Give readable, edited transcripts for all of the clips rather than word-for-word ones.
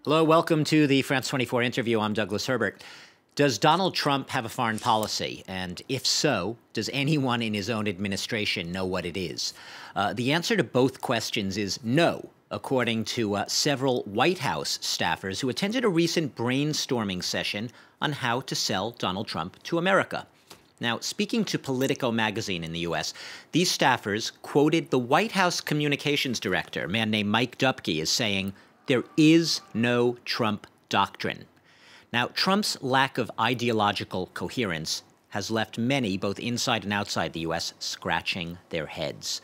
Hello, welcome to the France 24 interview. I'm Douglas Herbert. Does Donald Trump have a foreign policy? And if so, does anyone in his own administration know what it is? The answer to both questions is no, according to several White House staffers who attended a recent brainstorming session on how to sell Donald Trump to America. Now, speaking to Politico magazine in the U.S., these staffers quoted the White House communications director, a man named Mike Dubke, as saying, "There is no Trump doctrine." Now, Trump's lack of ideological coherence has left many, both inside and outside the U.S., scratching their heads,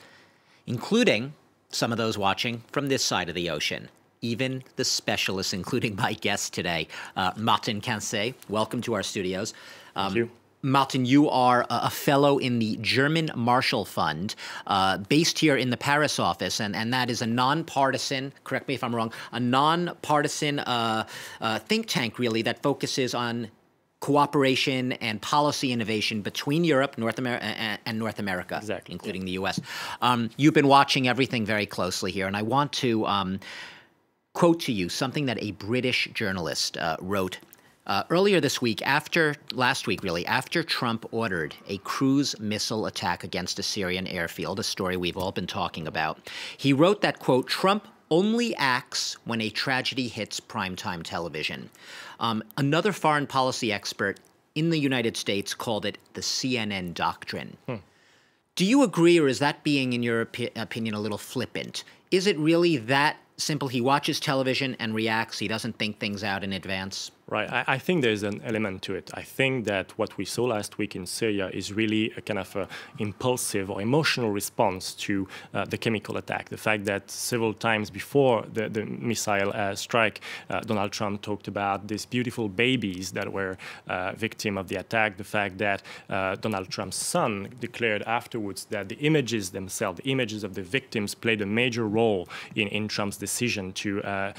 including some of those watching from this side of the ocean. Even the specialists, including my guest today, Martin Quencez. Welcome to our studios. Thank you. Martin, you are a fellow in the German Marshall Fund, based here in the Paris office, and that is a non-partisan, correct me if I'm wrong, a non-partisan think tank, really, that focuses on cooperation and policy innovation between Europe, North America, exactly, including the U.S. You've been watching everything very closely here, and I want to quote to you something that a British journalist wrote earlier this week, last week, after Trump ordered a cruise missile attack against a Syrian airfield, a story we've all been talking about. He wrote that, quote, "Trump only acts when a tragedy hits primetime television." Another foreign policy expert in the United States called it the CNN doctrine. Do you agree, or is that being, in your opinion, a little flippant? Is it really that simple? He watches television and reacts. He doesn't think things out in advance. Right. I think there's an element to it. I think that what we saw last week in Syria is really a kind of impulsive or emotional response to the chemical attack. The fact that several times before the missile strike, Donald Trump talked about these beautiful babies that were victim of the attack. The fact that Donald Trump's son declared afterwards that the images themselves, the images of the victims, played a major role in Trump's decision to have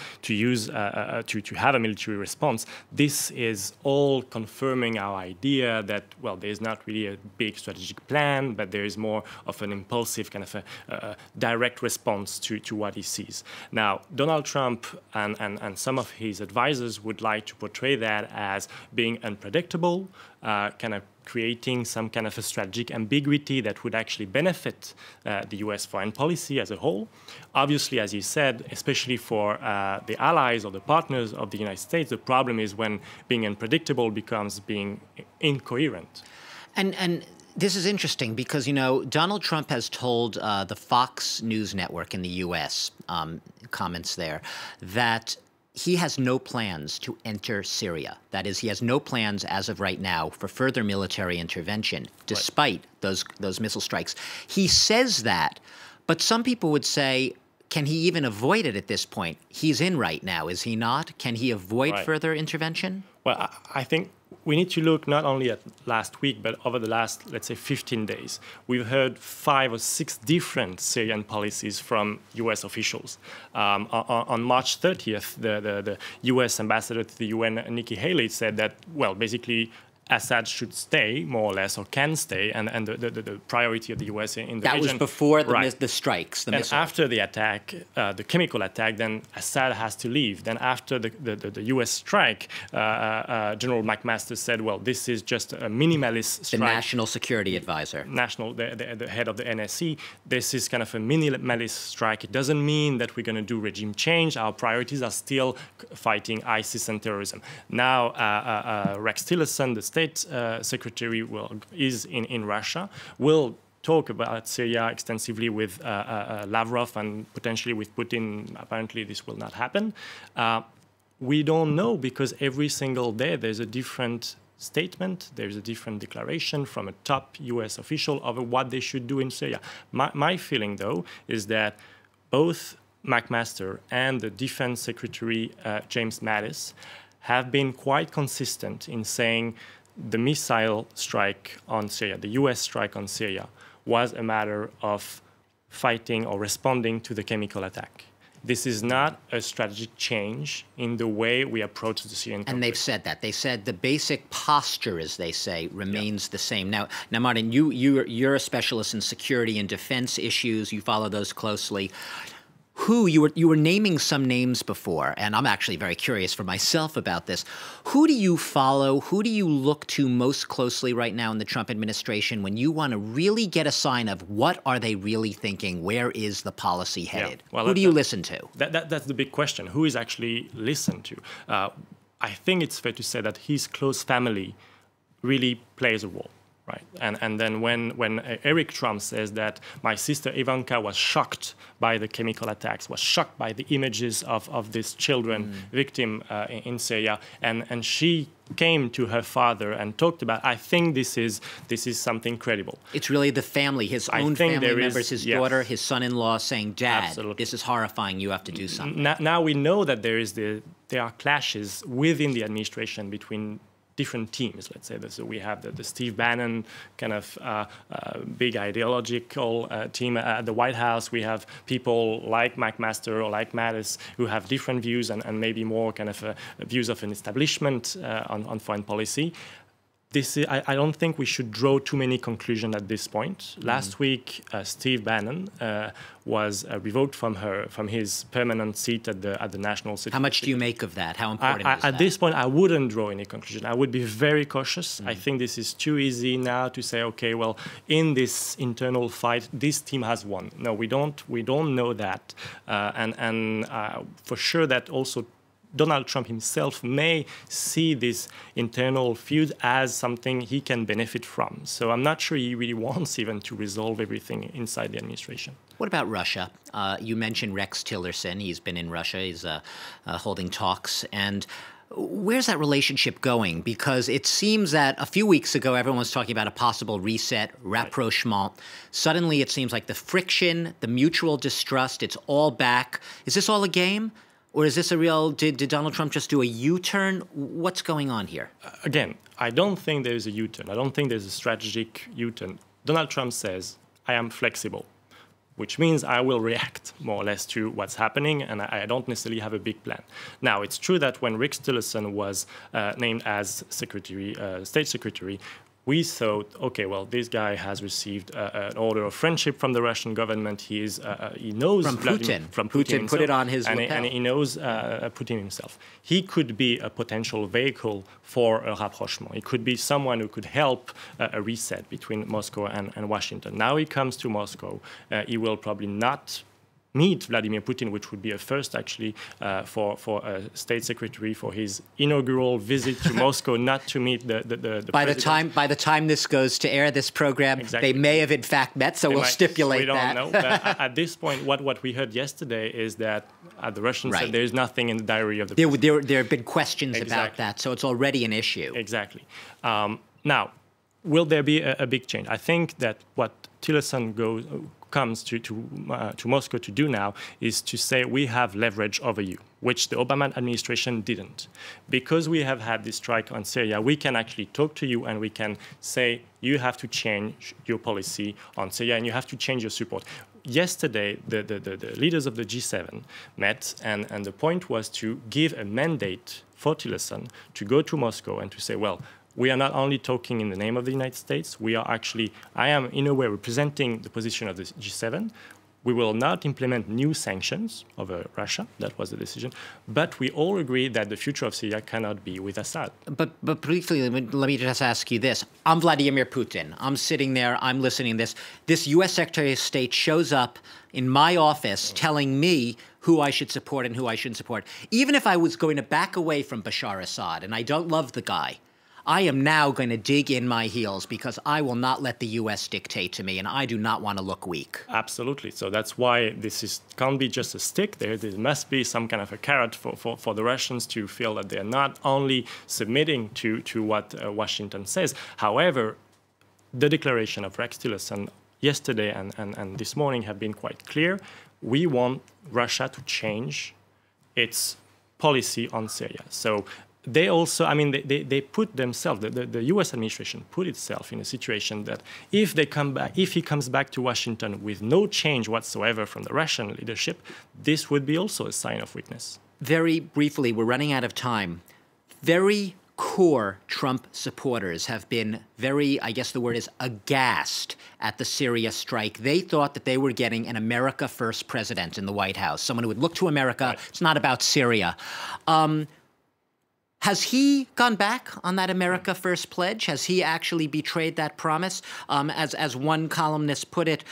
a military response. This is all confirming our idea that, well, there's not really a big strategic plan, but there is more of an impulsive kind of a direct response to what he sees. Now, Donald Trump and some of his advisors would like to portray that as being unpredictable, kind of creating some kind of a strategic ambiguity that would actually benefit the U.S. foreign policy as a whole. Obviously, as you said, especially for the allies or the partners of the United States, the problem is when being unpredictable becomes being incoherent. And this is interesting because, you know, Donald Trump has told the Fox News network in the U.S., comments there, that he has no plans to enter Syria. That is, he has no plans as of right now for further military intervention, despite those missile strikes. He says that, but some people would say, can he even avoid it at this point? He's in right now, is he not? Can he avoid further intervention? Well, I think we need to look not only at last week, but over the last, let's say, 15 days. We've heard 5 or 6 different Syrian policies from U.S. officials. On March 30th, the U.S. ambassador to the UN, Nikki Haley, said that, well, basically, Assad should stay, more or less, or can stay, and the priority of the U.S. in the region. That was before the strikes, the missile. And after the attack, the chemical attack, then Assad has to leave. Then after the U.S. strike, General McMaster said, well, this is just a minimalist strike. The National Security Advisor. The head of the NSC. This is kind of a minimalist strike. It doesn't mean that we're going to do regime change. Our priorities are still fighting ISIS and terrorism. Now, Rex Tillerson, the State Secretary, is in Russia, will talk about Syria extensively with Lavrov and potentially with Putin. Apparently, this will not happen. We don't know because every single day there's a different statement, there's a different declaration from a top U.S. official over what they should do in Syria. My feeling, though, is that both McMaster and the Defense Secretary, James Mattis, have been quite consistent in saying the missile strike on Syria, the U.S. strike on Syria, was a matter of fighting or responding to the chemical attack. This is not a strategic change in the way we approach the Syrian conflict. And they've said that. They said the basic posture, as they say, remains the same. Now, Martin, you're a specialist in security and defense issues. You follow those closely. who you were naming some names before, and I'm actually very curious for myself about this. Who do you follow? Who do you look to most closely right now in the Trump administration when you want to really get a sign of what are they really thinking? Where is the policy headed? Yeah. Well, who do you listen to? That's the big question. Who is actually listened to? I think it's fair to say that his close family really plays a role. Right, and then when Eric Trump says that my sister Ivanka was shocked by the chemical attacks, was shocked by the images of these children victim in Syria, and she came to her father and talked about, I think this is something credible. It's really the family, his own family members, his daughter, his son-in-law saying, Dad, absolutely, this is horrifying, you have to do something. Now we know that there are clashes within the administration between different teams, let's say. So we have the Steve Bannon kind of big ideological team at the White House. We have people like McMaster or like Mattis who have different views and maybe more kind of views of an establishment on foreign policy. I don't think we should draw too many conclusions at this point. Last week, Steve Bannon was revoked from his permanent seat at the National Security. How much do you make of that? How important is that? At this point, I wouldn't draw any conclusion. I would be very cautious. I think this is too easy now to say, okay, well, in this internal fight, this team has won. No, we don't know that, and for sure that also Donald Trump himself may see this internal feud as something he can benefit from. So I'm not sure he really wants even to resolve everything inside the administration. What about Russia? You mentioned Rex Tillerson. He's been in Russia. He's holding talks. And where's that relationship going? Because it seems that a few weeks ago, everyone was talking about a possible reset, rapprochement. Right. Suddenly, it seems like the friction, the mutual distrust, it's all back. Is this all a game? Or is this a real, did Donald Trump just do a U-turn? What's going on here? Again, I don't think there's a U-turn. I don't think there's a strategic U-turn. Donald Trump says, I am flexible, which means I will react more or less to what's happening, and I don't necessarily have a big plan. Now, it's true that when Rex Tillerson was named as State Secretary, we thought, okay, well, this guy has received an order of friendship from the Russian government. He knows from Putin. From Putin himself, put it on his lapel. And he knows Putin himself. He could be a potential vehicle for a rapprochement. He could be someone who could help a reset between Moscow and Washington. Now he comes to Moscow. He will probably not meet Vladimir Putin, which would be a first, actually, for a state secretary for his inaugural visit to Moscow, not to meet the president. By the time this goes to air, this program, exactly, they may have in fact met, so we'll stipulate that. We don't know. But at this point, what we heard yesterday is that the Russians said there's nothing in the diary of the president. There have been questions about that, so it's already an issue. Exactly. Now, will there be a big change? I think that what Tillerson comes to Moscow to do now is to say we have leverage over you, which the Obama administration didn't. Because we have had this strike on Syria, we can actually talk to you and we can say you have to change your policy on Syria and you have to change your support. Yesterday, the leaders of the G7 met, and the point was to give a mandate for Tillerson to go to Moscow and to say, well, we are not only talking in the name of the United States, we are actually, I am in a way representing the position of the G7. We will not implement new sanctions over Russia, that was the decision, but we all agree that the future of Syria cannot be with Assad. But briefly, let me just ask you this. I'm Vladimir Putin. I'm sitting there, I'm listening to this. This U.S. Secretary of State shows up in my office telling me who I should support and who I shouldn't support. Even if I was going to back away from Bashar Assad, and I don't love the guy, I am now going to dig in my heels because I will not let the U.S. dictate to me, and I do not want to look weak. Absolutely. So that's why this can't be just a stick there. There must be some kind of a carrot for the Russians to feel that they're not only submitting to what Washington says. However, the declaration of Rex Tillerson yesterday and this morning have been quite clear. We want Russia to change its policy on Syria. So they also, I mean, they put themselves, the U.S. administration put itself in a situation that if he comes back to Washington with no change whatsoever from the Russian leadership, this would be also a sign of weakness. Very briefly, we're running out of time. Very core Trump supporters have been very, I guess the word is, aghast at the Syria strike. They thought that they were getting an America First president in the White House, someone who would look to America. Right. It's not about Syria. Has he gone back on that America First pledge? Has he actually betrayed that promise? As one columnist put it,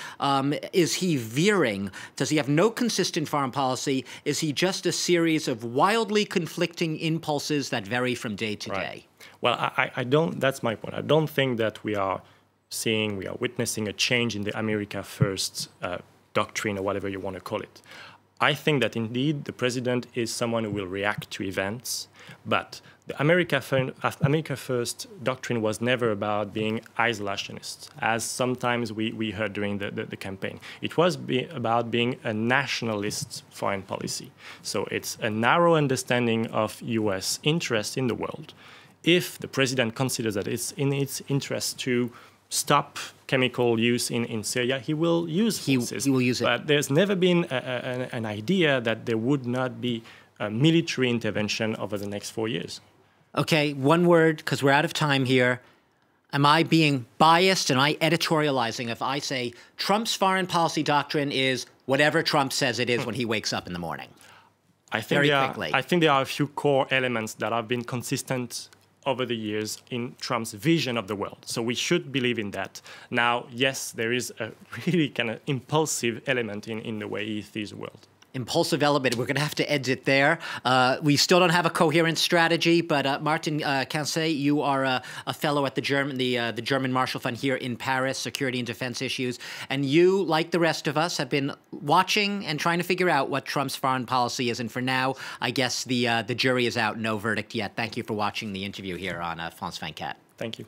is he veering? Does he have no consistent foreign policy? Is he just a series of wildly conflicting impulses that vary from day to day? Well, I don't. That's my point. I don't think that we are witnessing a change in the America First doctrine, or whatever you want to call it. I think that indeed the president is someone who will react to events, but the America First doctrine was never about being isolationist, as sometimes we heard during the campaign. It was about being a nationalist foreign policy. So it's a narrow understanding of U.S. interest in the world. If the president considers that it's in its interest to stop chemical use in Syria, he will use forces. He will use it. But there's never been an idea that there would not be a military intervention over the next 4 years. Okay, one word, because we're out of time here. Am I being biased? Am I editorializing if I say Trump's foreign policy doctrine is whatever Trump says it is when he wakes up in the morning? I think there are a few core elements that have been consistent over the years in Trump's vision of the world. So we should believe in that. Now, yes, there is a really kind of impulsive element in the way he sees the world. Impulsive element. We're going to have to end it there. We still don't have a coherent strategy, but Martin Quencez, you are a fellow at the German Marshall Fund here in Paris, security and defense issues, and you, like the rest of us, have been watching and trying to figure out what Trump's foreign policy is. And for now, I guess the jury is out, no verdict yet. Thank you for watching the interview here on France 24. Thank you.